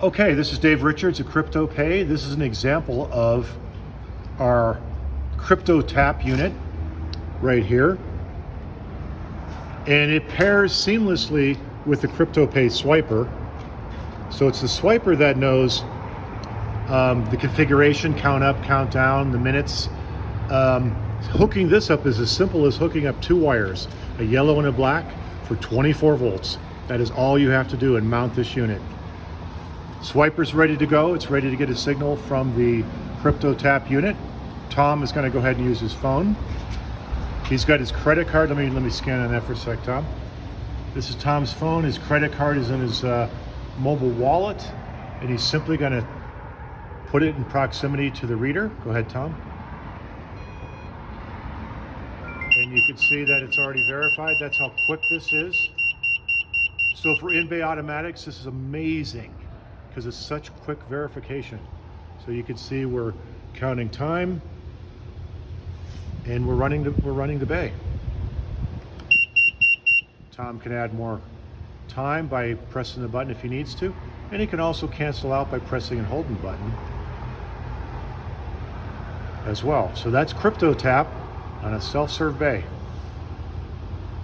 Okay, this is Dave Richards at CryptoPay. This is an example of our CryptoTap unit right here. And it pairs seamlessly with the CryptoPay swiper. So it's the swiper that knows the configuration, count up, count down, the minutes. Hooking this up is as simple as hooking up two wires, a yellow and a black, for 24 volts. That is all you have to do and mount this unit. Swiper's ready to go. It's ready to get a signal from the CryptoTap unit. Tom is going to go ahead and use his phone. He's got his credit card. Let me scan on that for a sec, Tom. This is Tom's phone. His credit card is in his mobile wallet, and he's simply going to put it in proximity to the reader. Go ahead, Tom. And you can see that it's already verified. That's how quick this is. So for in-bay automatics, this is amazing because it's such quick verification. So you can see we're counting time and we're running the bay. Tom can add more time by pressing the button if he needs to, and he can also cancel out by pressing and holding the button as well. So that's CryptoTap on a self-serve bay.